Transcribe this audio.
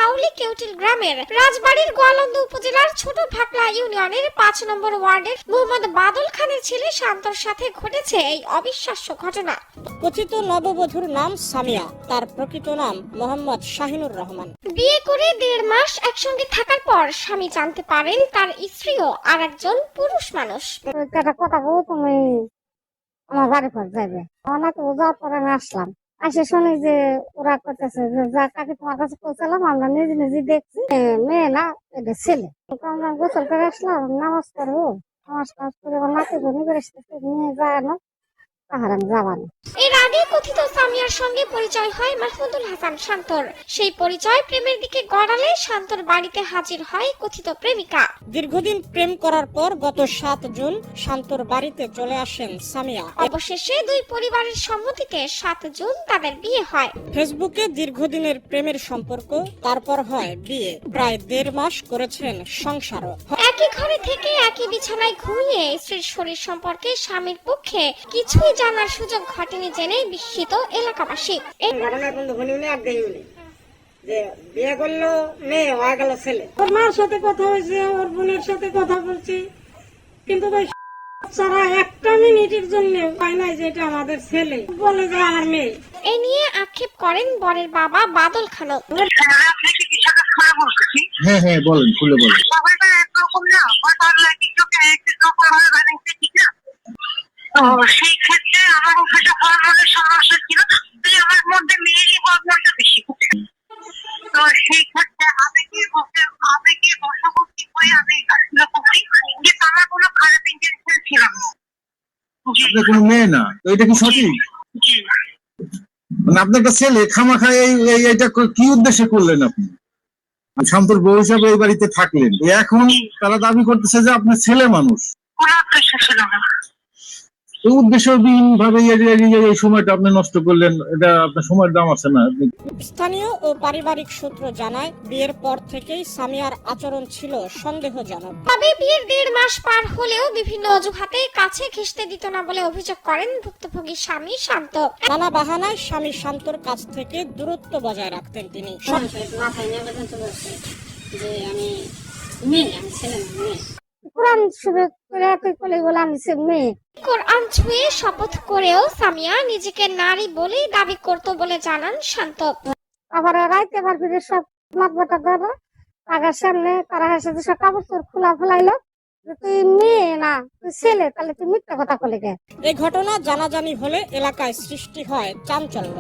হাউলি কেউটিল গ্রামের রাজবাড়ির গোয়ালন্দ উপজেলার ছোট ভাকলা ইউনিয়নের ৫ নম্বর ওয়ার্ডের মোহাম্মদ বাদল খানের ছেলে শান্তর সাথে ঘটেছে এই অবিশ্বাস্য ঘটনা। কথিত নববধূর নাম সামিয়া, তার প্রকৃত নাম মোহাম্মদ শাহিনুর রহমান। বিয়ে করে ১.৫ মাস একসঙ্গে থাকার পর স্বামী জানতে পারেন তার স্ত্রীও আর একজন পুরুষ মানুষ। কথা বলো, তুমি আমার বাড়ি পর যাবে, অনেক যাওয়ার পরে আমি আসলাম, আসে শুনি যে ওরা করতেছে যে যা কাকে তোমার কাছে পৌঁছালাম, আমরা নিজে নিজে দেখছি মেয়ে না এটা ছেলে। আমরা গোসল করে আসলাম, নামাজ পড়বো, নামাজ করে আমার নাতি করে নিয়ে যায় না, তাহার আমি যাবানি। এর আগে কথিত সামিয়ার সঙ্গে পরিচয় হয় মাহমুদুল হাসান শান্তর। সেই পরিচয় প্রেমের দিকে গড়ালে শান্তর বাড়িতে হাজির হয় কথিত প্রেমিকা। দীর্ঘদিন প্রেম করার পর গত ৭ জুন শান্তর বাড়িতে চলে আসেন সামিয়া। অবশেষে দুই পরিবারের সম্মতিতে ৭ জুন তাদের বিয়ে হয়। ফেসবুকে দীর্ঘদিনের প্রেমের সম্পর্ক, তারপর হয় বিয়ে। প্রায় ১.৫ মাস করেছেন সংসারও। একই ঘরে থেকে একই বিছানায় ঘুমিয়ে স্ত্রীর শরীর সম্পর্কে স্বামীর পক্ষে কিছুই জানার সুযোগ ঘটেনি জেনে বিস্মিত এলাকাবাসী। বিয়ে করলো মেয়ে, হয়ে গেল ছেলে। ওর মার সাথে কথা হয়েছে, ওর বোনের সাথে কথা বলছি, কিন্তু সারা একটা মিনিটের জন্য পাই নাই যে এটা আমাদের ছেলে, বলে যে আমার মেয়ে। এ নিয়ে আক্ষেপ করেন বরের বাবা বাদল খানও। হ্যাঁ হ্যাঁ বলেন, খুলে বলেন। সেই ক্ষেত্রে আমার সেটা হরমোনের সমস্যা ছিল, তাই আমার মধ্যে মেয়েরই হরমোনটা বেশি। তো সেই ক্ষেত্রে আবেগে বশবর্তী হয়ে আমি কাজগুলো করছি, কিন্তু আমার কোনো খারাপ ইন্টেনশন ছিল না। আপনার কোনো মেয়ে না, তো এটা কি সঠিক? জি মানে আপনার একটা ছেলে খামাখা এইটা কি উদ্দেশ্যে করলেন আপনি? শান্তর বউ হিসাবে এই বাড়িতে থাকলেন, এখন তারা দাবি করতেছে যে আপনার ছেলে মানুষ। কোনো উদ্দেশ্য ছিল না। এই উদ্দেশ্যহীন ভাবে এই সময়টা আপনি নষ্ট করলেন, এটা আপনার সময়ের দাম আছে না। স্থানীয় ও পারিবারিক সূত্র জানায়, বিয়ের পর থেকেই সামিয়ার আচরণ ছিল সন্দেহজনক। তবে বিয়ের ১.৫ মাস পার হলেও বিভিন্ন অজুহাতে কাছে ঘেঁষতে দিত না বলে অভিযোগ করেন ভুক্তভোগী স্বামী শান্ত। নানা বাহানায় স্বামী শান্তর কাছ থেকে দূরত্ব বজায় রাখতেন তিনি। মাথায় নিয়ে পর্যন্ত বলছে যে আমি মেয়ে, আমি ছেলে না, মেয়ে। কোরআন শুরু করে বলে আমি মেয়ে। কোরআন ছুঁয়ে শপথ করেও সামিয়া নিজেকে নারী বলেই দাবি করত বলে জানান শান্ত। আবার রাইতে আবার ফিরে সব মাথা ধরো টাকার সামনে তারা সাথে সব কাপড় চোর খোলা ফেলাইলো, তুই মেয়ে না তুই ছেলে, তাহলে তুই মিথ্যা কথা বলে গে। এই ঘটনা জানাজানি হলে এলাকায় সৃষ্টি হয় চাঞ্চল্য।